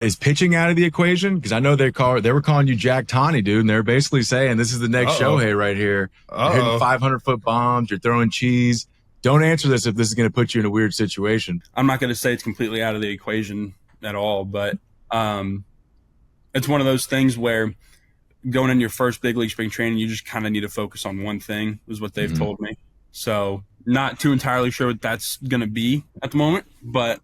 Is pitching out of the equation? Because I know they were calling you Jack Tawny, dude, and they're basically saying this is the next Shohei right here. You're hitting 500-foot bombs. You're throwing cheese. Don't answer this if this is going to put you in a weird situation. I'm not going to say it's completely out of the equation at all, but it's one of those things where going in your first big league spring training, you just kind of need to focus on one thing, is what they've told me. So not too entirely sure what that's going to be at the moment, but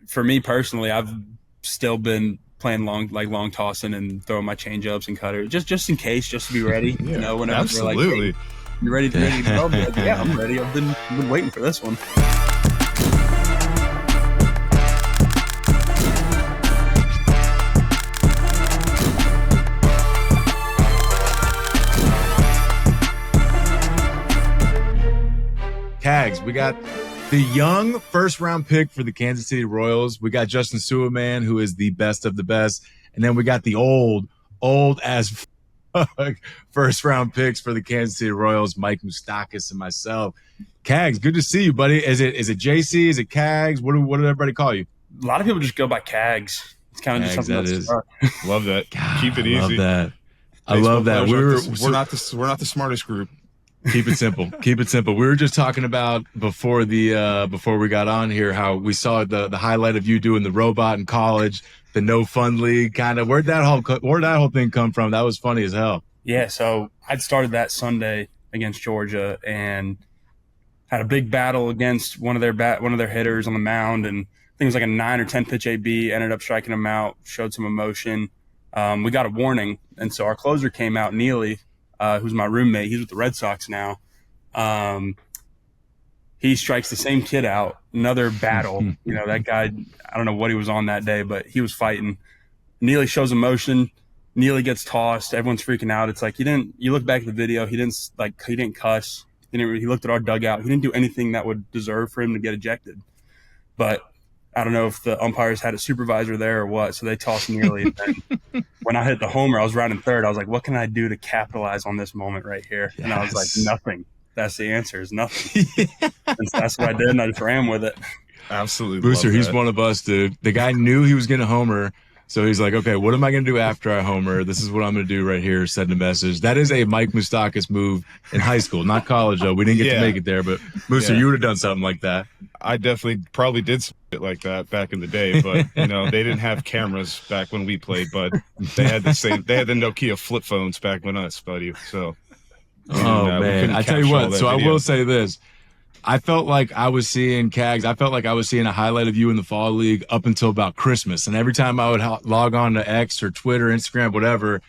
for me personally, I've still been playing long tossing and throwing my change-ups and cutter just in case, just to be ready. Yeah, whenever absolutely. they're like, hey, you ready to go? Like, yeah, I'm ready. I've been waiting for this one. Cags, we got the young first-round pick for the Kansas City Royals. We got Justin Suaman, who is the best of the best. And then we got the old as first-round picks for the Kansas City Royals, Mike Moustakas and myself. Cags, good to see you, buddy. Is it JC? Is it Cags? What did everybody call you? A lot of people just go by Cags. It's kind of just something that is. Love that. God, Keep it easy. I love that. I love that. We're not the smartest group. Keep it simple. Keep it simple. We were just talking about before we got on here how we saw the highlight of you doing the robot in college, the no fun league kind of. Where'd that whole thing come from? That was funny as hell. Yeah, so I'd started that Sunday against Georgia and had a big battle against one of their hitters on the mound, and I think it was like a 9 or 10 pitch AB. Ended up striking him out, showed some emotion. We got a warning, and so our closer came out, Neely, who's my roommate. He's with the Red Sox now. He strikes the same kid out. Another battle. That guy, I don't know what he was on that day, but he was fighting. Neely shows emotion. Neely gets tossed. Everyone's freaking out. It's like you look back at the video, he didn't cuss. He looked at our dugout. He didn't do anything that would deserve for him to get ejected. But I don't know if the umpires had a supervisor there or what, so they tossed Neely. And when I hit the homer, I was riding third. I was like, what can I do to capitalize on this moment right here? Yes. And I was like, nothing. That's the answer, is nothing. And so that's what I did, and I just ran with it. Absolutely. Booster, he's one of us, dude. The guy knew he was going to homer, so he's like, okay, what am I going to do after I homer? This is what I'm going to do right here, send a message. That is a Mike Moustakas move in high school, not college, though. We didn't get to make it there, but Booster, you would have done something like that. I definitely probably did it like that back in the day, but they didn't have cameras back when we played, but they had the Nokia flip phones back when us, buddy. So man, I tell you what, so video. I will say this. I felt like I was seeing Cags. I felt like I was seeing a highlight of you in the fall league up until about Christmas. And every time I would log on to X or Twitter, Instagram, whatever,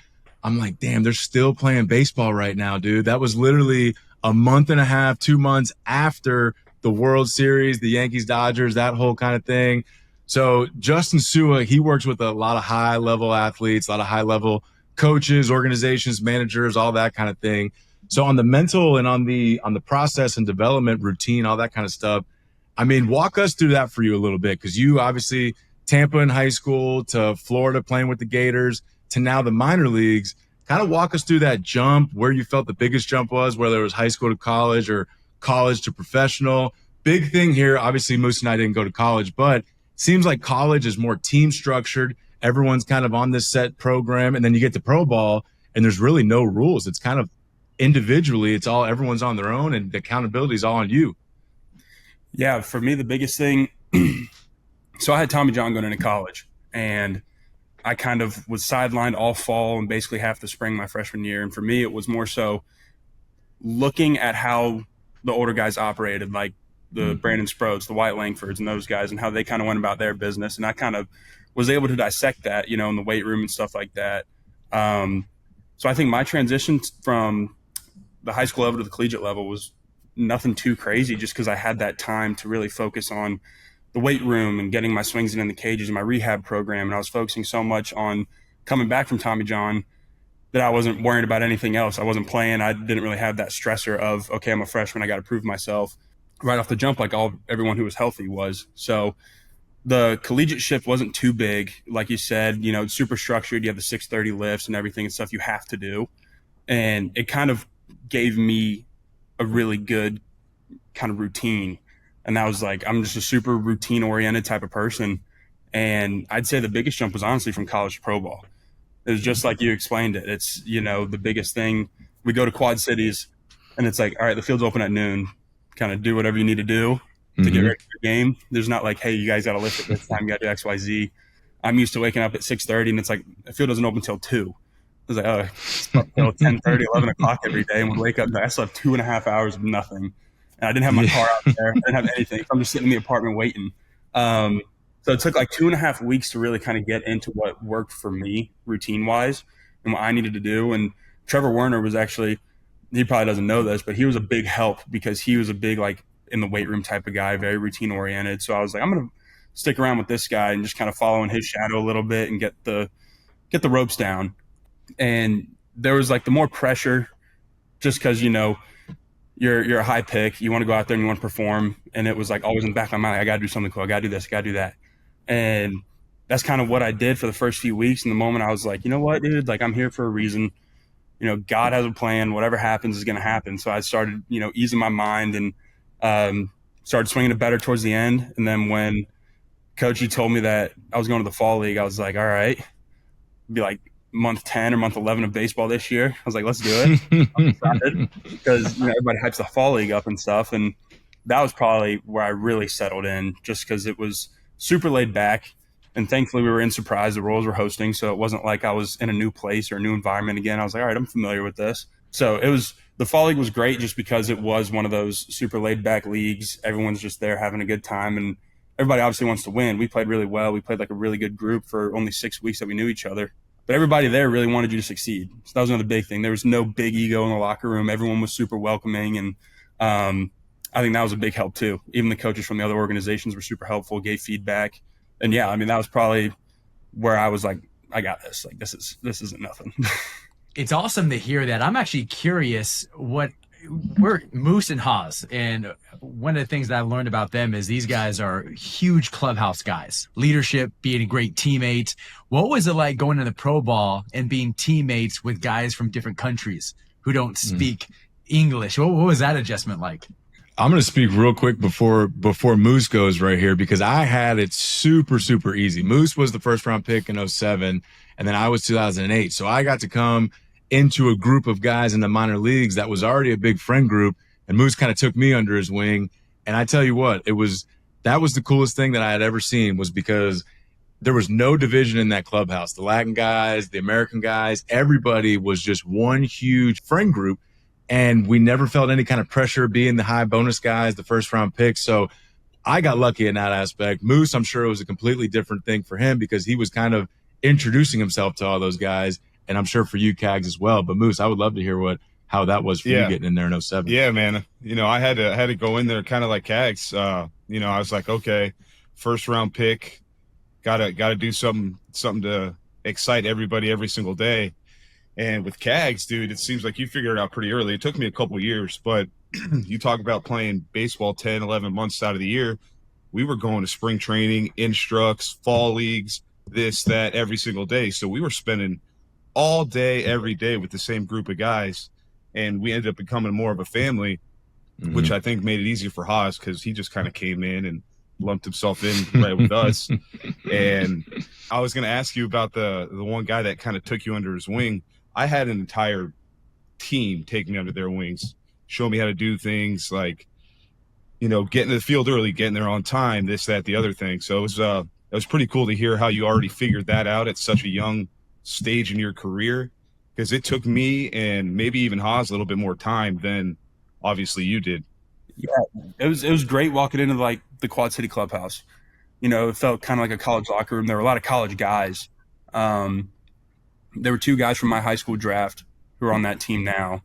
I'm like, damn, they're still playing baseball right now, dude. That was literally a month and a half, 2 months after the World Series, the Yankees, Dodgers, that whole kind of thing. So Justin Sua, he works with a lot of high-level athletes, a lot of high-level coaches, organizations, managers, all that kind of thing. So on the mental and on the process and development routine, all that kind of stuff, I mean, walk us through that for you a little bit, because you obviously Tampa in high school to Florida playing with the Gators to now the minor leagues. Kind of walk us through that jump, where you felt the biggest jump was, whether it was high school to college or college to professional. Big thing here, obviously Moose and I didn't go to college, but it seems like college is more team structured. Everyone's kind of on this set program, and then you get to pro ball and there's really no rules. It's kind of individually, everyone's on their own, and the accountability is all on you. Yeah, for me, the biggest thing, so I had Tommy John going into college, and I kind of was sidelined all fall and basically half the spring my freshman year. And for me, it was more so looking at how the older guys operated, like the Brandon Sproats, the Wyatt Langfords, and those guys, and how they kind of went about their business. And I kind of was able to dissect that, in the weight room and stuff like that. So I think my transition from the high school level to the collegiate level was nothing too crazy, just because I had that time to really focus on the weight room and getting my swings in the cages and my rehab program. And I was focusing so much on coming back from Tommy John that I wasn't worried about anything else. I wasn't playing. I didn't really have that stressor of, okay, I'm a freshman, I got to prove myself right off the jump, like everyone who was healthy was. So the collegiate shift wasn't too big. Like you said, it's super structured. You have the 6:30 lifts and everything and stuff you have to do. And it kind of gave me a really good kind of routine. And that was like, I'm just a super routine oriented type of person. And I'd say the biggest jump was honestly from college to pro ball. It was just like you explained it. It's, the biggest thing. We go to Quad Cities and it's like, all right, the field's open at noon. Kind of do whatever you need to do to get ready for the game. There's not like, hey, you guys got to lift at this time. You got to do X, Y, Z. I'm used to waking up at 6:30 and it's like the field doesn't open till 2. I was like, oh, it's up till 10:30, 11 o'clock every day. And would wake up, I still have 2.5 hours of nothing. And I didn't have my car out there. I didn't have anything. So I'm just sitting in the apartment waiting. So it took like 2.5 weeks to really kind of get into what worked for me routine wise and what I needed to do. And Trevor Werner was actually, he probably doesn't know this, but he was a big help because he was a big, like in the weight room type of guy, very routine oriented. So I was like, I'm going to stick around with this guy and just kind of follow in his shadow a little bit and get the ropes down. And there was like the more pressure just because, you're a high pick, you want to go out there and you want to perform. And it was like always in the back of my mind, like, I got to do something cool. I got to do this, I got to do that. And that's kind of what I did for the first few weeks. And the moment I was like, you know what, dude, like I'm here for a reason. God has a plan. Whatever happens is going to happen. So I started, easing my mind and started swinging it better towards the end. And then when Coachy told me that I was going to the fall league, I was like, all right, be like month 10 or month 11 of baseball this year. I was like, let's do it. I'm excited because everybody hypes the fall league up and stuff. And that was probably where I really settled in just because it was super laid back. And thankfully, we were in Surprise. The Royals were hosting, so it wasn't like I was in a new place or a new environment again. I was like, all right, I'm familiar with this. So the fall league was great just because it was one of those super laid-back leagues. Everyone's just there having a good time, and everybody obviously wants to win. We played really well. We played like a really good group for only 6 weeks that we knew each other. But everybody there really wanted you to succeed. So that was another big thing. There was no big ego in the locker room. Everyone was super welcoming, and I think that was a big help too. Even the coaches from the other organizations were super helpful, gave feedback. And yeah, I mean, that was probably where I was like, I got this. Like, this isn't nothing. It's awesome to hear that. I'm actually curious we're Moose and Haas. And one of the things that I've learned about them is these guys are huge clubhouse guys. Leadership, being a great teammate. What was it like going to the pro ball and being teammates with guys from different countries who don't speak English? What was that adjustment like? I'm going to speak real quick before Moose goes right here because I had it super, super easy. Moose was the first round pick in 2007, and then I was 2008. So I got to come into a group of guys in the minor leagues that was already a big friend group, and Moose kind of took me under his wing. And I tell you what, that was the coolest thing that I had ever seen was because there was no division in that clubhouse. The Latin guys, the American guys, everybody was just one huge friend group. And we never felt any kind of pressure being the high bonus guys, the first round picks. So I got lucky in that aspect. Moose, I'm sure it was a completely different thing for him because he was kind of introducing himself to all those guys. And I'm sure for you, Cags, as well. But Moose, I would love to hear how that was for you getting in there in 2007. Yeah, man. I had to go in there kind of like Cags. I was like, okay, first round pick, gotta do something to excite everybody every single day. And with Cags, dude, it seems like you figured it out pretty early. It took me a couple of years, but you talk about playing baseball 10, 11 months out of the year. We were going to spring training, instructs, fall leagues, this, that, every single day. So we were spending all day, every day with the same group of guys. And we ended up becoming more of a family, which I think made it easier for Haas because he just kind of came in and lumped himself in right with us. And I was going to ask you about the one guy that kind of took you under his wing. I had an entire team take me under their wings, show me how to do things like, getting to the field early, getting there on time, this, that, the other thing. So it was pretty cool to hear how you already figured that out at such a young stage in your career, because it took me and maybe even Haas a little bit more time than obviously you did. Yeah, it was great walking into like the Quad City Clubhouse. It felt kind of like a college locker room. There were a lot of college guys. There were 2 guys from my high school draft who are on that team now.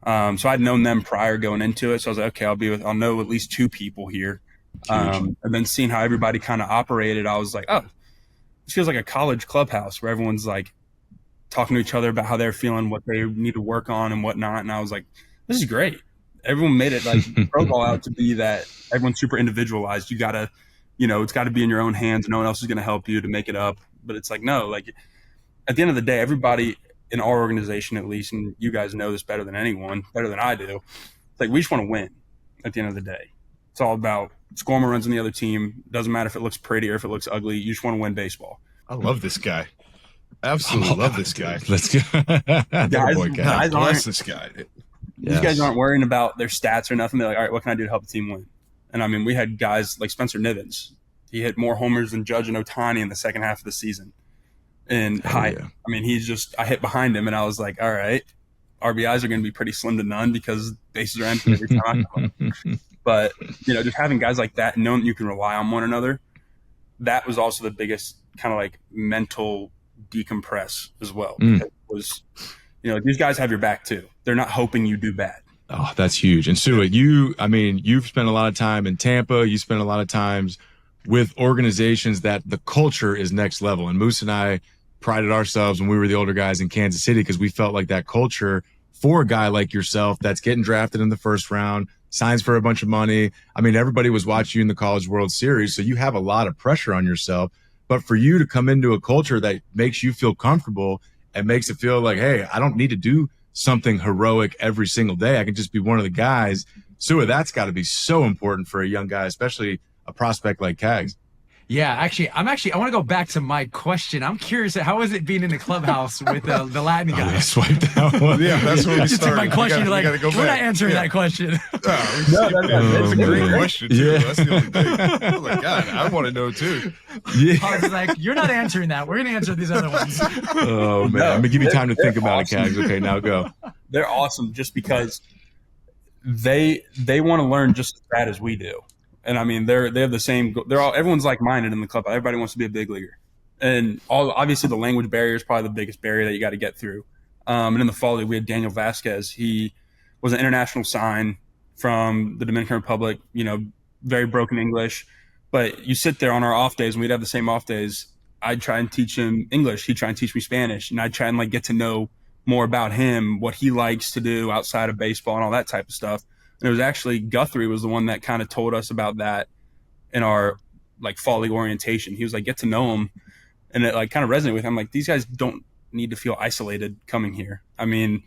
So I'd known them prior going into it. So I was like, okay, I'll know at least 2 people here. And then seeing how everybody kind of operated, I was like, oh, this feels like a college clubhouse where everyone's like talking to each other about how they're feeling, what they need to work on and whatnot. And I was like, this is great. Everyone made it like pro ball out to be that everyone's super individualized. You gotta, it's got to be in your own hands. No one else is going to help you to make it up. But it's like, no, like at the end of the day, everybody in our organization, at least, and you guys know this better than anyone, better than I do. It's like, we just want to win at the end of the day. It's all about score more runs on the other team. Doesn't matter if it looks pretty or if it looks ugly. You just want to win baseball. I love this guy. Absolutely love this guy. Let's go. guys bless this guy. These guys aren't worrying about their stats or nothing. They're like, all right, what can I do to help the team win? And I mean, we had guys like Spencer Nivens. He hit more homers than Judge and Ohtani in the second half of the season. And I mean, I hit behind him and I was like, all right, RBIs are going to be pretty slim to none because bases are empty every time I come up. But, just having guys like that and knowing that you can rely on one another, that was also the biggest kind of like mental decompress as well. It was, these guys have your back too. They're not hoping you do bad. Oh, that's huge. And Stuart, you've spent a lot of time in Tampa. You spent a lot of times with organizations that the culture is next level. And Moose and I prided ourselves when we were the older guys in Kansas City because we felt like that culture for a guy like yourself that's getting drafted in the first round, signs for a bunch of money. I mean, everybody was watching you in the College World Series, so you have a lot of pressure on yourself. But for you to come into a culture that makes you feel comfortable and makes it feel like, hey, I don't need to do something heroic every single day. I can just be one of the guys. Stuart, that's got to be so important for a young guy, especially a prospect like Cags. Yeah, I want to go back to my question. I'm curious, how is it being in the clubhouse with the Latin guys? I swiped that one. Yeah, that's where we started. My question, we're not answering that question. That's a great question, too. Yeah. That's the only thing. I was like, God, I want to know, too. Yeah. I was like, you're not answering that. We're going to answer these other ones. Oh, man. I'm going to give you time to think about it, Cags. Okay, now go. They're awesome just because they want to learn just as bad as we do. And I mean, they have the same. Everyone's like-minded in the club. Everybody wants to be a big leaguer, and obviously the language barrier is probably the biggest barrier that you got to get through. And in the fall league, we had Daniel Vasquez. He was an international sign from the Dominican Republic. Very broken English, but you sit there on our off days, and we'd have the same off days. I'd try and teach him English. He'd try and teach me Spanish, and I'd try and get to know more about him, what he likes to do outside of baseball, and all that type of stuff. And it was actually Guthrie was the one that kind of told us about that in our fall league orientation. He was like, get to know him. And it kind of resonated with him. Like, these guys don't need to feel isolated coming here. I mean,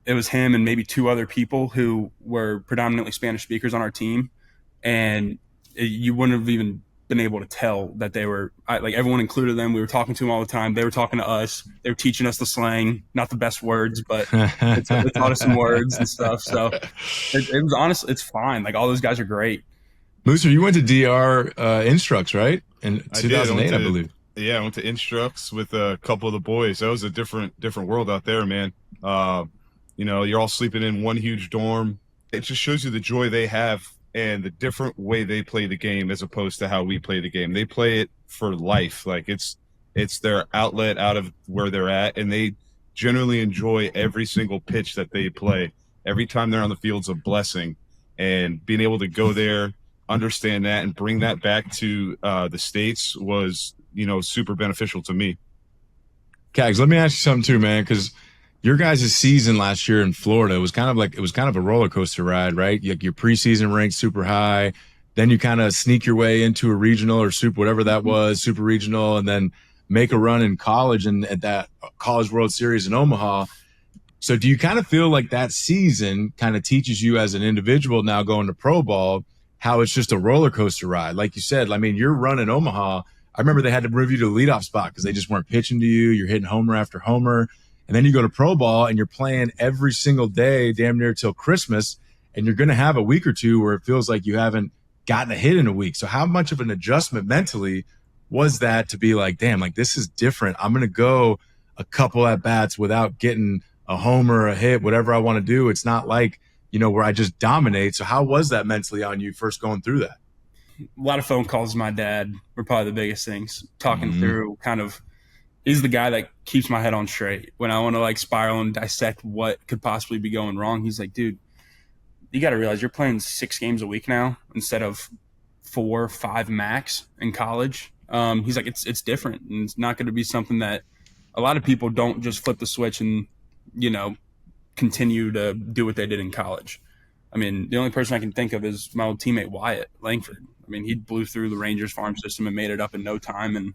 it was him and maybe two other people who were predominantly Spanish speakers on our team. And you wouldn't have even been able to tell that they were everyone included them. We were talking to them all the time. They were talking to us. They were teaching us the slang, not the best words, but they taught us some words and stuff. So it was honest. It's fine. All those guys are great. Mooser, you went to DR Instructs, right? In 2008, I believe. Yeah, I went to Instructs with a couple of the boys. That was a different world out there, man. You're all sleeping in one huge dorm. It just shows you the joy they have and the different way they play the game as opposed to how we play the game. They play it for life. It's their outlet out of where they're at, and they generally enjoy every single pitch that they play. Every time they're on the field's a blessing, and being able to go there, understand that, and bring that back to the States was, super beneficial to me. Cags, let me ask you something too, man, because your guys' season last year in Florida was kind of a roller coaster ride, right? Your preseason ranked super high, then you kind of sneak your way into a regional or super, whatever that was, super regional, and then make a run in college and at that College World Series in Omaha. So do you kind of feel like that season kind of teaches you as an individual now going to pro ball how it's just a roller coaster ride? Like you said, I mean, your run in Omaha, I remember they had to move you to the leadoff spot because they just weren't pitching to you. You're hitting homer after homer. And then you go to pro ball and you're playing every single day, damn near till Christmas. And you're going to have a week or two where it feels like you haven't gotten a hit in a week. So how much of an adjustment mentally was that to be like, damn, this is different. I'm going to go a couple at bats without getting a homer, a hit, whatever I want to do. It's not like, where I just dominate. So how was that mentally on you first going through that? A lot of phone calls with my dad were probably the biggest things, talking through kind of, he's the guy that keeps my head on straight. When I want to spiral and dissect what could possibly be going wrong, he's like, dude, you got to realize you're playing 6 games a week now instead of 4 or 5 max in college. He's like, it's different. And it's not going to be something that a lot of people don't just flip the switch and, continue to do what they did in college. I mean, the only person I can think of is my old teammate Wyatt Langford. I mean, he blew through the Rangers farm system and made it up in no time. And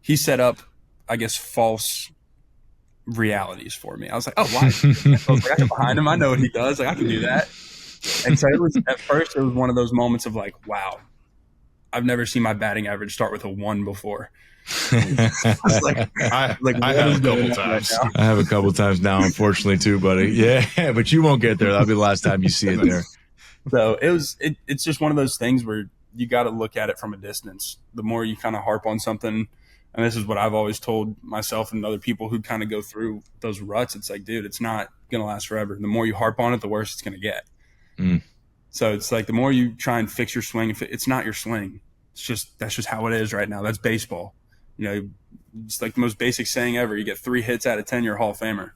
he set up, I guess, false realities for me. I was like, oh, why? I was behind him. I know what he does. I can do that. And so at first it was one of those moments of wow, I've never seen my batting average start with a 1 before. I have a couple times. I have a couple times now, unfortunately, too, buddy. Yeah, but you won't get there. That'll be the last time you see it there. So it's just one of those things where you got to look at it from a distance. The more you kind of harp on something, and this is what I've always told myself and other people who kind of go through those ruts, it's like, dude, it's not going to last forever. The more you harp on it, the worse it's going to get. So it's like the more you try and fix your swing, if it's not your swing, that's just how it is right now. That's baseball. You know, it's like the most basic saying ever. You get 3 hits out of 10, you're a Hall of Famer. It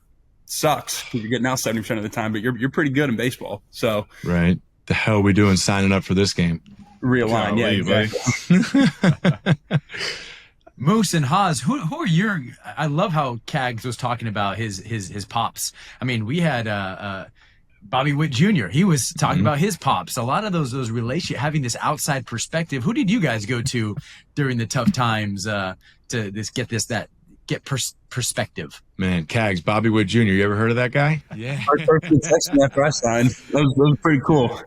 sucks because you're getting out 70% of the time, but you're pretty good in baseball. So right. The hell are we doing signing up for this game? Realign, exactly. Moose and Haas, who are your? I love how Cags was talking about his pops. I mean, we had Bobby Witt Jr. He was talking about his pops. A lot of those relationship, having this outside perspective. Who did you guys go to during the tough times to get perspective? Man, Cags, Bobby Witt Jr. You ever heard of that guy? Yeah. Our first text after I signed. That was pretty cool.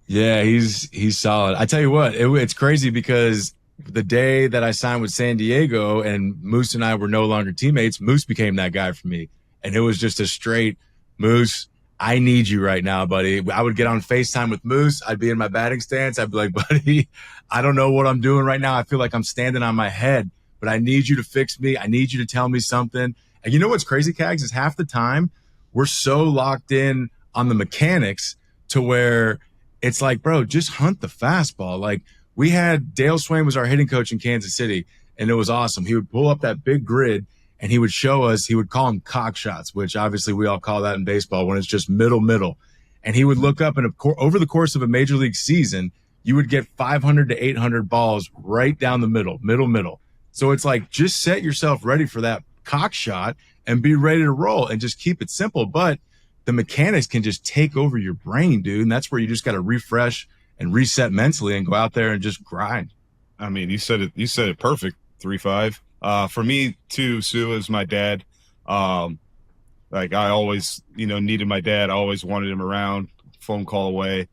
Yeah, he's solid. I tell you what, it's crazy because the day that I signed with San Diego and Moose and I were no longer teammates, Moose became that guy for me. And it was just a straight, Moose, I need you right now, buddy. I would get on FaceTime with Moose. I'd be in my batting stance. I'd be like, buddy, I don't know what I'm doing right now. I feel like I'm standing on my head, but I need you to fix me. I need you to tell me something. And you know what's crazy, Cags, is half the time we're so locked in on the mechanics to where it's like, bro, just hunt the fastball. Like, we had Dale Swain was our hitting coach in Kansas City, and it was awesome. He would pull up that big grid, and he would show us, he would call them cock shots, which obviously we all call that in baseball when it's just middle. And he would look up, and over the course of a major league season, you would get 500 to 800 balls right down the middle. So it's like, just set yourself ready for that cock shot and be ready to roll and just keep it simple. But the mechanics can just take over your brain, dude. And that's where you just got to refresh and reset mentally and go out there and just grind. I mean, you said it perfect. 3-5. For me too, Sue is my dad. Like, I always, needed my dad. I always wanted him around, phone call away.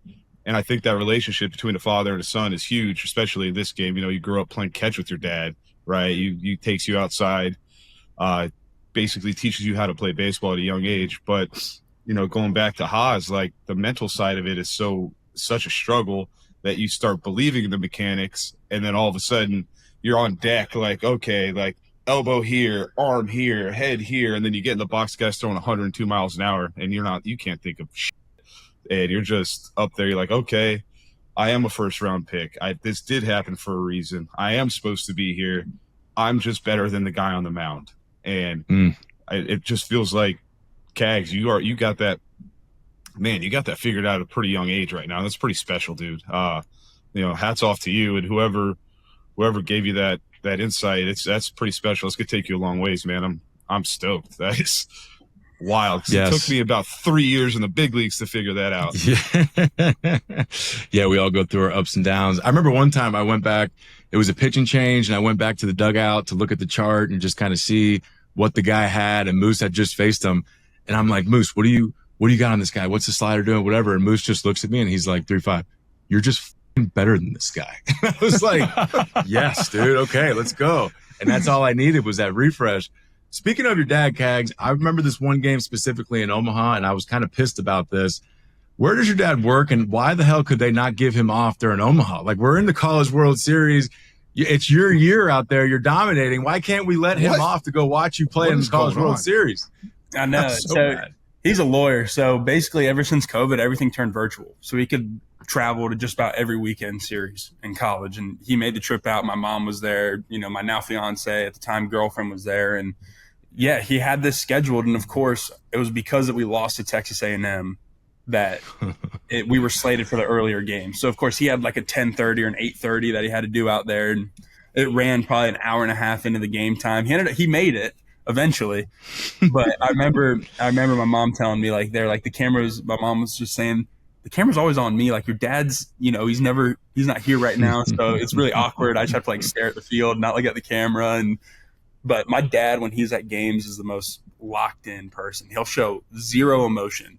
And I think that relationship between a father and a son is huge, especially in this game. You grew up playing catch with your dad, right? You takes you outside, basically teaches you how to play baseball at a young age. But, going back to Haas, like, the mental side of it is such a struggle that you start believing in the mechanics, and then all of a sudden you're on deck, like, okay, like elbow here, arm here, head here, and then you get in the box, guys throwing 102 miles an hour, and you can't think of shit, and you're just up there. You're like, okay, I am a first round pick. This did happen for a reason. I am supposed to be here. I'm just better than the guy on the mound, and it just feels like, Cags, you got that. Man, you got that figured out at a pretty young age right now. That's pretty special, dude. Hats off to you and whoever gave you that insight. That's pretty special. It's gonna take you a long ways, man. I'm stoked. That is wild. Yes. It took me about 3 years in the big leagues to figure that out. Yeah, we all go through our ups and downs. I remember one time I went back. It was a pitching change, and I went back to the dugout to look at the chart and just kind of see what the guy had. And Moose had just faced him, and I'm like, Moose, what do you got on this guy? What's the slider doing? Whatever. And Moose just looks at me and he's like, 3-5. You're just better than this guy. I was like, yes, dude. Okay, let's go. And that's all I needed was that refresh. Speaking of your dad, Cags, I remember this one game specifically in Omaha, and I was kind of pissed about this. Where does your dad work, and why the hell could they not give him off during Omaha? Like, we're in the College World Series. It's your year out there. You're dominating. Why can't we let him off to go watch you play in the College World Series? I know. So he's a lawyer. So basically, ever since COVID, everything turned virtual. So he could travel to just about every weekend series in college. And he made the trip out. My mom was there. My now fiance, at the time girlfriend, was there. And yeah, he had this scheduled. And of course, it was because that we lost to Texas A&M that we were slated for the earlier game. So of course, he had like a 10:30 or an 8:30 that he had to do out there. And it ran probably an hour and a half into the game time. He made it eventually. But I remember my mom telling me, like, the cameras, my mom was just saying, the camera's always on me. Like, your dad's, he's not here right now. So it's really awkward. I just have to like stare at the field, not look at the camera. But my dad, when he's at games, is the most locked in person. He'll show zero emotion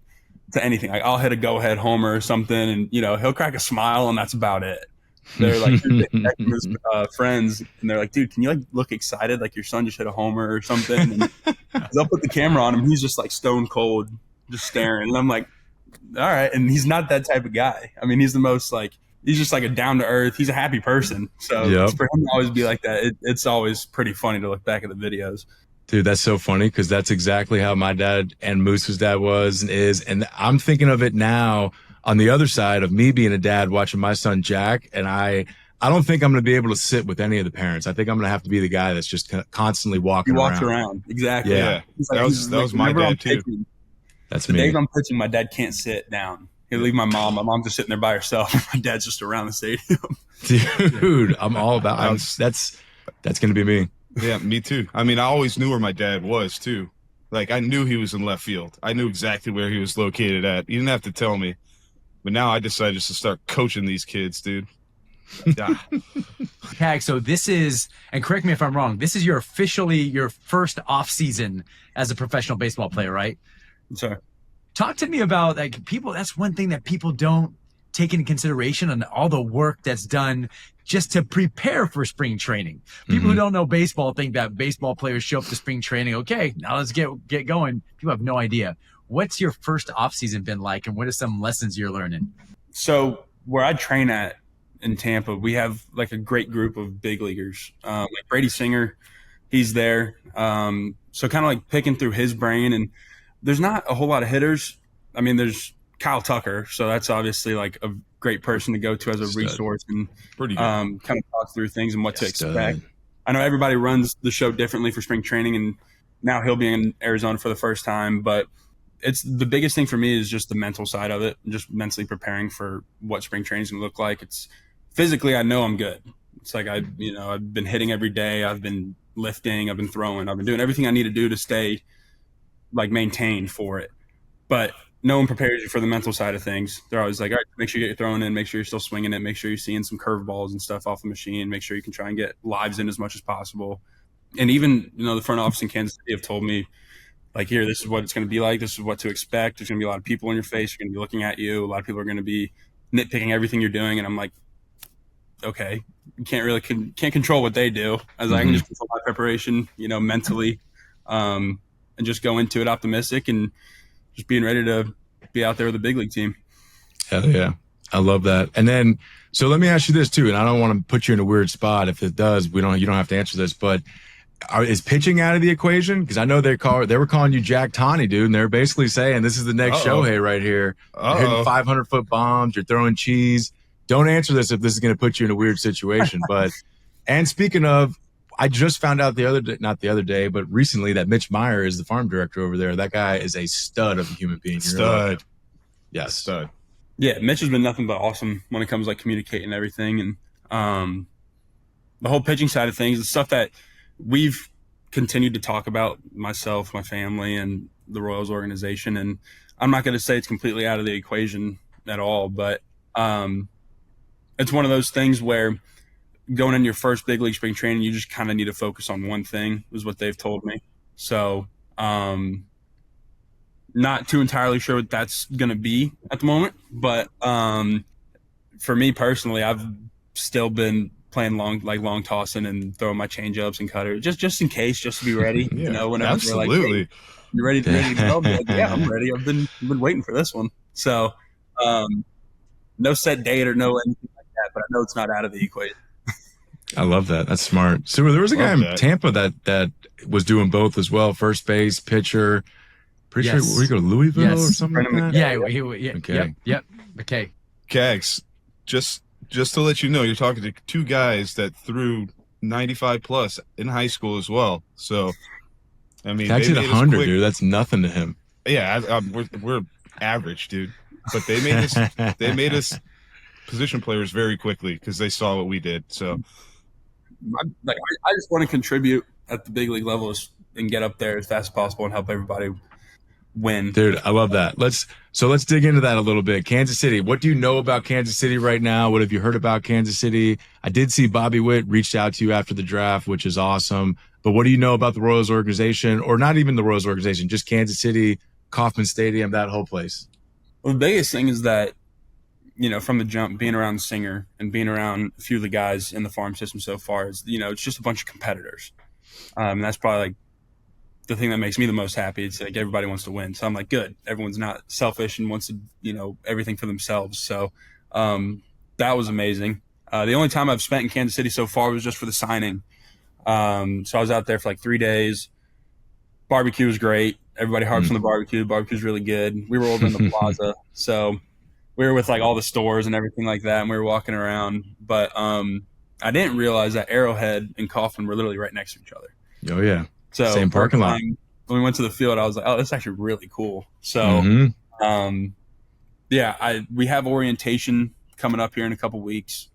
to anything. Like, I'll hit a go ahead homer or something, and he'll crack a smile, and that's about it. They're like his friends, and they're like, dude, can you like look excited, like your son just hit a homer or something? And they'll put the camera on him. He's just like stone cold, just staring. And I'm like, all right. And he's not that type of guy. I mean, he's the most like, he's just like a down to earth. He's a happy person. So for him to always be like that, it's always pretty funny to look back at the videos. Dude, that's so funny because that's exactly how my dad and Moose's dad was and is. And I'm thinking of it now on the other side of me being a dad watching my son Jack. And I don't think I'm going to be able to sit with any of the parents. I think I'm going to have to be the guy that's just constantly walking around. He walks around. Exactly. Yeah. Like, that was my dad too. That's me. The days I'm pitching, my dad can't sit down. He'll leave my mom. My mom's just sitting there by herself. My dad's just around the stadium. Dude, I'm all about that's going to be me. Yeah, me too. I mean, I always knew where my dad was too. Like I knew he was in left field. I knew exactly where he was located at. You didn't have to tell me. But now I decided just to start coaching these kids, dude. Yeah. Cag, so this is, and correct me if I'm wrong, this is your first off season as a professional baseball player, right? Sorry. Talk to me about like people. That's one thing that people don't take into consideration, and all the work that's done just to prepare for spring training. People who don't know baseball think that baseball players show up to spring training. Okay, now let's get going. People have no idea. What's your first off season been like, and what are some lessons you're learning? So where I train at in Tampa, we have like a great group of big leaguers. Like Brady Singer, he's there. So kind of like picking through his brain, and there's not a whole lot of hitters. I mean, there's Kyle Tucker, so that's obviously like a great person to go to as a resource and pretty good. Kind of talk through things and what to expect. I know everybody runs the show differently for spring training, and now he'll be in Arizona for the first time, but it's the biggest thing for me is just the mental side of it, just mentally preparing for what spring training is going to look like. It's physically, I know I'm good. It's like I've been hitting every day. I've been lifting. I've been throwing. I've been doing everything I need to do to stay like maintained for it. But no one prepares you for the mental side of things. They're always like, all right, make sure you get your throwing in, make sure you're still swinging it, make sure you're seeing some curveballs and stuff off the machine, make sure you can try and get lives in as much as possible. And even, the front office in Kansas City have told me, like, here, this is what it's going to be like. This is what to expect. There's going to be a lot of people in your face. You're going to be looking at you. A lot of people are going to be nitpicking everything you're doing. And I'm like, okay, you can't control what they do. As I can just control my preparation, mentally, and just go into it optimistic and just being ready to be out there with a big league team. Hell yeah. I love that. And then, so let me ask you this too, and I don't want to put you in a weird spot. If it does, you don't have to answer this, but is pitching out of the equation? Because I know they were calling you Jack Tawny, dude, and they're basically saying this is the next Shohei right here. You're hitting 500-foot bombs. You're throwing cheese. Don't answer this if this is going to put you in a weird situation. But and speaking of, I just found out not the other day, but recently that Mitch Meyer is the farm director over there. That guy is a stud of a human being. Stud. Yes. Stud. Yeah, Mitch has been nothing but awesome when it comes to like communicating and everything. And the whole pitching side of things, the stuff that we've continued to talk about, myself, my family, and the Royals organization. And I'm not going to say it's completely out of the equation at all, but it's one of those things where going in your first big league spring training, you just kind of need to focus on one thing, is what they've told me. So not too entirely sure what that's going to be at the moment. But for me personally, I've still been playing long tossing and throwing my changeups and cutter just in case, just to be ready. Yeah, whenever absolutely. they're like, hey, you ready to go? I'm like, yeah, I'm ready. I've been waiting for this one. So no set date or no anything like that, but I know it's not out of the equation. I love that. That's smart. So there was a guy in Tampa that was doing both as well. First base, pitcher. Pretty sure where you go to Louisville or something like that? Yeah. Okay. Yep. Okay. Cags, just to let you know, you're talking to two guys that threw 95 plus in high school as well. So, I mean, Cags hit 100, dude. That's nothing to him. Yeah, we're average, dude. But they made us position players very quickly because they saw what we did. So, I just want to contribute at the big league level and get up there as fast as possible and help everybody win. Dude, I love that. Let's dig into that a little bit. Kansas City. What do you know about Kansas City right now? What have you heard about Kansas City? I did see Bobby Witt reached out to you after the draft, which is awesome. But what do you know about the Royals organization, or not even the Royals organization, just Kansas City, Kauffman Stadium, that whole place? Well, the biggest thing is that from the jump, being around Singer and being around a few of the guys in the farm system so far is, it's just a bunch of competitors. That's probably like the thing that makes me the most happy. It's like everybody wants to win. So I'm like, good. Everyone's not selfish and wants to, everything for themselves. So that was amazing. The only time I've spent in Kansas City so far was just for the signing. So I was out there for like 3 days. Barbecue was great. Everybody harps on the barbecue. The barbecue's really good. We were over in the plaza. So we were with like all the stores and everything like that, and we were walking around. But I didn't realize that Arrowhead and Kaufman were literally right next to each other. Oh, yeah. So same parking lot. When we went to the field, I was like, oh, that's actually really cool. So, we have orientation coming up here in a couple weeks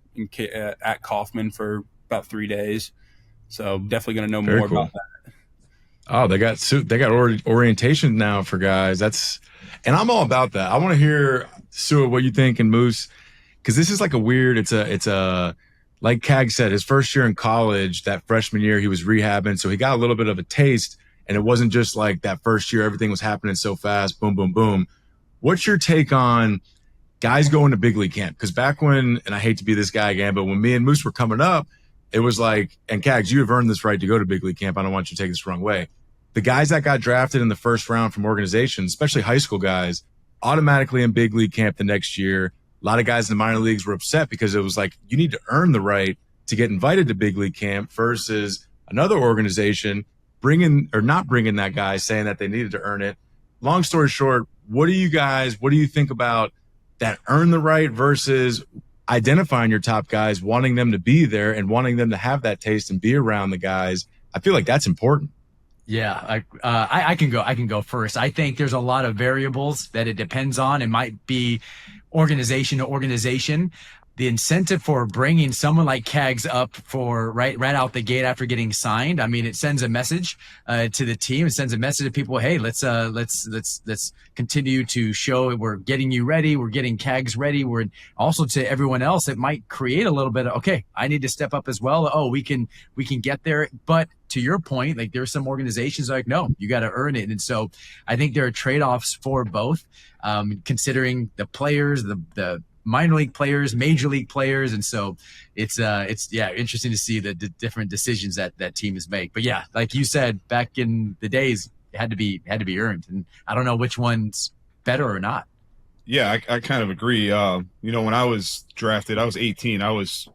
at Kaufman for about 3 days. So definitely going to know more about that. Oh, they got orientation now for guys. And I'm all about that. I want to hear, Stuart, what you think, and Moose, because this is like it's a like Cag said, his first year in college, that freshman year, he was rehabbing, so he got a little bit of a taste, and it wasn't just like that first year, everything was happening so fast, boom, boom, boom. What's your take on guys going to big league camp? Because back when, and I hate to be this guy again, but when me and Moose were coming up, it was like, and Cags, you have earned this right to go to big league camp. I don't want you to take this the wrong way. The guys that got drafted in the first round from organizations, especially high school guys, automatically in big league camp the next year. A lot of guys in the minor leagues were upset because it was like, you need to earn the right to get invited to big league camp versus another organization not bringing that guy, saying that they needed to earn it. Long story short, what do you think about that earn the right versus identifying your top guys, wanting them to be there and wanting them to have that taste and be around the guys? I feel like that's important. Yeah, I can go first. I think there's a lot of variables that it depends on. It might be organization to organization. The incentive for bringing someone like Cags up for right out the gate after getting signed, I mean, it sends a message to the team. It sends a message to people. Hey, let's continue to show we're getting you ready. We're getting Cags ready. We're also to everyone else. It might create a little bit of, okay, I need to step up as well. Oh, we can get there. But to your point, like there's some organizations like, no, you got to earn it. And so I think there are trade-offs for both, considering the players, the minor league players, major league players. And so it's interesting to see the different decisions that teams make. But yeah, like you said, back in the days, it had to be earned. And I don't know which one's better or not. Yeah, I kind of agree. When I was drafted, I was 18. I was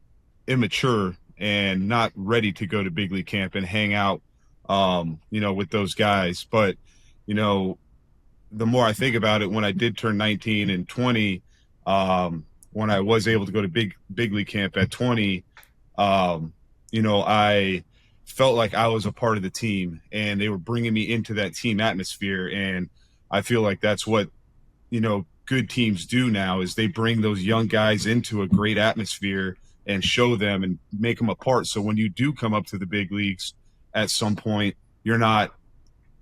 immature and not ready to go to big league camp and hang out, with those guys. But, the more I think about it, when I did turn 19 and 20, when I was able to go to big league camp at 20, I felt like I was a part of the team and they were bringing me into that team atmosphere. And I feel like that's what, good teams do now is they bring those young guys into a great atmosphere and show them and make them a part. So when you do come up to the big leagues at some point, you're not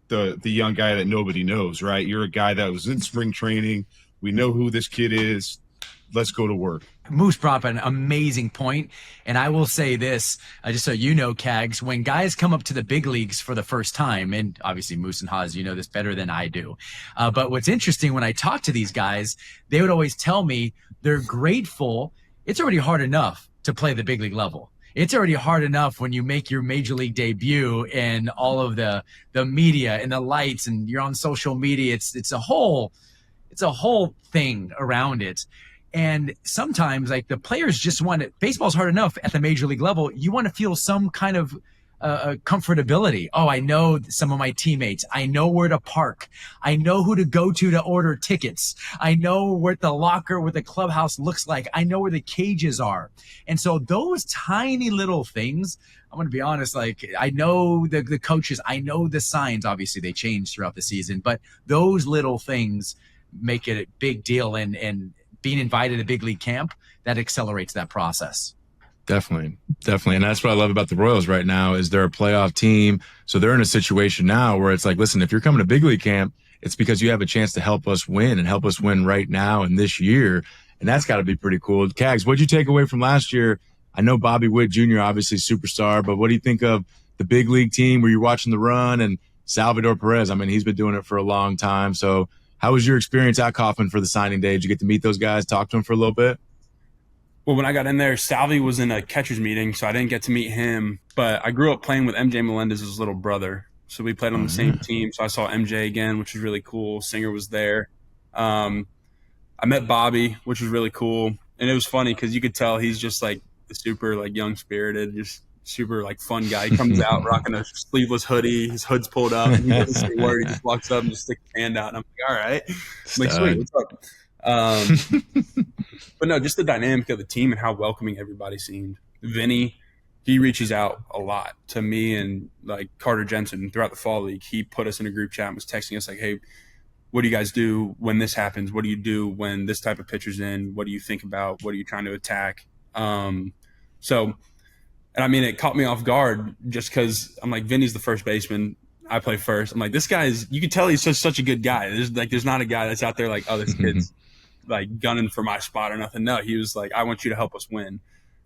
the young guy that nobody knows, right? You're a guy that was in spring training. We know who this kid is. Let's go to work. Moose brought up an amazing point, and I will say this, just so you know, Cags, when guys come up to the big leagues for the first time, and obviously Moose and Haas, you know this better than I do, but what's interesting, when I talk to these guys, they would always tell me they're grateful. It's already hard enough to play the big league level. It's already hard enough when you make your major league debut and all of the media and the lights, and you're on social media. It's a whole thing around it. And sometimes, like, the players just want it. Baseball's hard enough at the major league level. You want to feel some kind of comfortability. Oh, I know some of my teammates. I know where to park. I know who to go to order tickets. I know what the clubhouse looks like. I know where the cages are. And so those tiny little things, I'm going to be honest, like, I know the coaches, I know the signs. Obviously, they change throughout the season, but those little things make it a big deal. And being invited to big league camp, that accelerates that process. Definitely. And that's what I love about the Royals right now is they're a playoff team. So they're in a situation now where it's like, listen, if you're coming to big league camp, it's because you have a chance to help us win and help us win right now and this year. And that's got to be pretty cool. Cags, what'd you take away from last year? I know Bobby Witt Jr., obviously superstar, but what do you think of the big league team where you're watching the run and Salvador Perez? I mean, he's been doing it for a long time. So How was your experience at Kaufman for the signing day? Did you get to meet those guys, talk to them for a little bit? Well, when I got in there, Salvi was in a catcher's meeting, so I didn't get to meet him. But I grew up playing with MJ Melendez's little brother. So we played on the same team. So I saw MJ again, which was really cool. Singer was there. I met Bobby, which was really cool. And it was funny because you could tell he's just like the super like young spirited, just super like fun guy. He comes out rocking a sleeveless hoodie, his hood's pulled up, and he doesn't say a word. He just walks up and just sticks his hand out, and I'm like, all right. I'm like, sweet, what's up? But no, just the dynamic of the team and how welcoming everybody seemed. Vinny, he reaches out a lot to me and like Carter Jensen throughout the fall league. He put us in a group chat and was texting us like, hey, what do you guys do when this happens? What do you do when this type of pitcher's in? What do you think about? What are you trying to attack? And I mean, it caught me off guard just because I'm like, Vinny's the first baseman. I play first. I'm like, this guy's, you can tell he's such a good guy. There's not a guy that's out there like, oh, this kid's like gunning for my spot or nothing. No, he was like, I want you to help us win.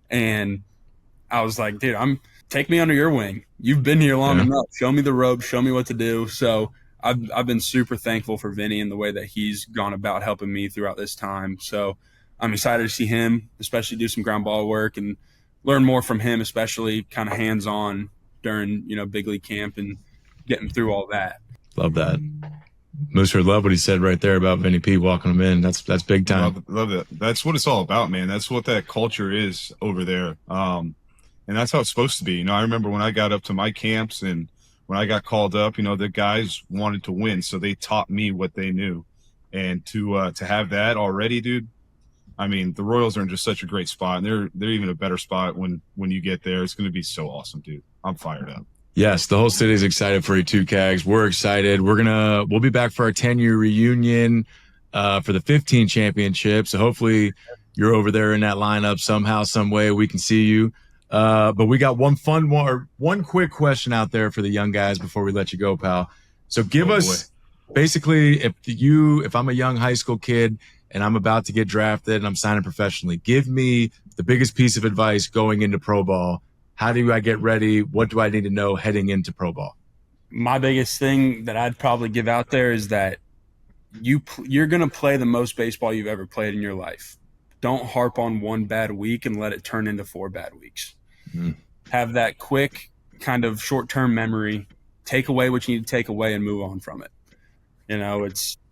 And I was like, dude, take me under your wing. You've been here long enough. Show me the ropes. Show me what to do. So I've been super thankful for Vinny and the way that he's gone about helping me throughout this time. So I'm excited to see him, especially do some ground ball work and learn more from him, especially kind of hands-on during, big league camp and getting through all that. Love that. Mooser, love what he said right there about Vinny P walking him in. That's big time. Love that. That's what it's all about, man. That's what that culture is over there. And that's how it's supposed to be. I remember when I got up to my camps and when I got called up, the guys wanted to win. So they taught me what they knew. And to have that already, dude, I mean, the Royals are in just such a great spot, and they're even a better spot when you get there. It's going to be so awesome, dude. I'm fired up. Yes, the whole city's excited for you too, Cags. We're excited. We'll be back for our 10-year reunion for the 15 championship. So hopefully you're over there in that lineup somehow, some way we can see you. But we got one quick question out there for the young guys before we let you go, pal. So give us basically, if I'm a young high school kid and I'm about to get drafted and I'm signing professionally, give me the biggest piece of advice going into pro ball. How do I get ready? What do I need to know heading into pro ball? My biggest thing that I'd probably give out there is that you're going to play the most baseball you've ever played in your life. Don't harp on one bad week and let it turn into 4 bad weeks. Have that quick kind of short-term memory. Take away what you need to take away and move on from it.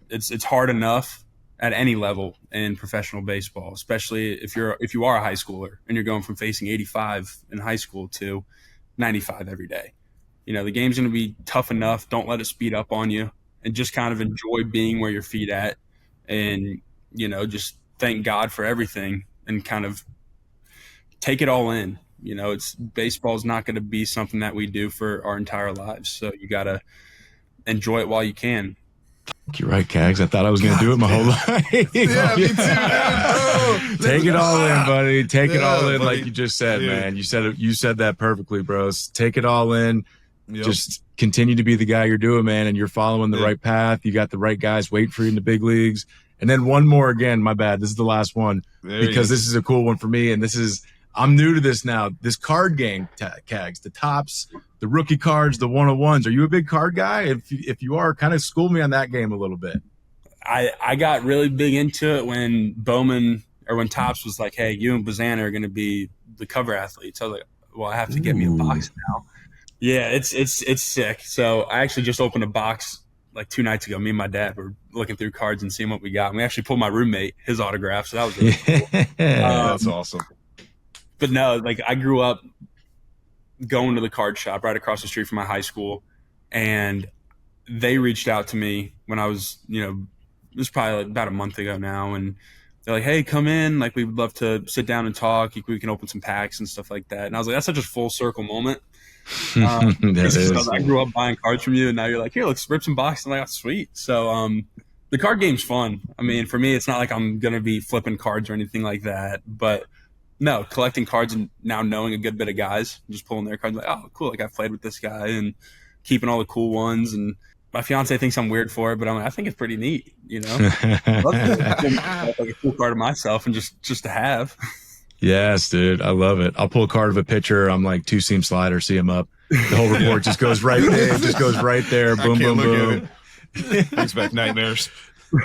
It's hard enough at any level in professional baseball, especially if you are a high schooler and you're going from facing 85 in high school to 95 every day. The game's going to be tough enough. Don't let it speed up on you, and just kind of enjoy being where your feet at, and just thank God for everything and kind of take it all in. Baseball's not going to be something that we do for our entire lives, so you got to enjoy it while you can. You're right, Cags. I thought I was going to do it my whole life. Yeah, me too, man. Take it all in, buddy. Take it all in, like you just said, man. You said that perfectly, bros. Take it all in. Yep. Just continue to be the guy you're doing, man, and you're following the right path. You got the right guys waiting for you in the big leagues. And then one more again, my bad. This is the last one because this is a cool one for me, and I'm new to this now. This card game, Cags, the tops, the rookie cards, the 101s. Are you a big card guy? If you are, kind of school me on that game a little bit. I got really big into it when when Topps was like, hey, you and Bazana are going to be the cover athletes. I was like, well, I have to get me a box now. Yeah, it's sick. So I actually just opened a box like 2 nights ago. Me and my dad were looking through cards and seeing what we got. And we actually pulled my roommate, his autograph. So that was really cool. That's awesome. But no, like I grew up going to the card shop right across the street from my high school, and they reached out to me when I was, it was probably about a month ago now, and they're like, hey, come in. Like, we would love to sit down and talk. We can open some packs and stuff like that. And I was like, that's such a full circle moment. I grew up buying cards from you, and now you're like, here, let's rip some boxes. I'm like, oh, sweet. So the card game's fun. I mean, for me, it's not like I'm going to be flipping cards or anything like that, but no, collecting cards and now knowing a good bit of guys, just pulling their cards, like, oh, cool, like I've played with this guy, and keeping all the cool ones. And my fiance thinks I'm weird for it, but I think it's pretty neat, I love to like a cool card of myself and just to have. Yes, dude, I love it. I'll pull a card of a pitcher. I'm like 2-seam slider, see him up. The whole report just goes right there. It just goes right there. Boom, boom, boom. Brings back nightmares.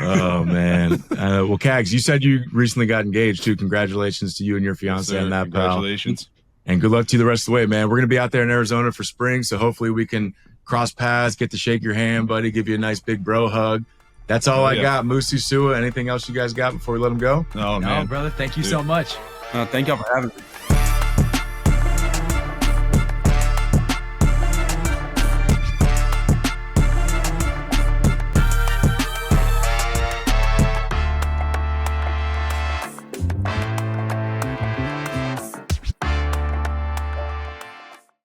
Oh man. Well, Cags, you said you recently got engaged too. Congratulations to you and your fiance on that, pal. Congratulations. And good luck to you the rest of the way, man. We're going to be out there in Arizona for spring, so hopefully we can cross paths, get to shake your hand, buddy, give you a nice big bro hug. That's all I got. Musu Sua, anything else you guys got before we let them go? No, man. No, brother. Thank you so much. Thank y'all for having me.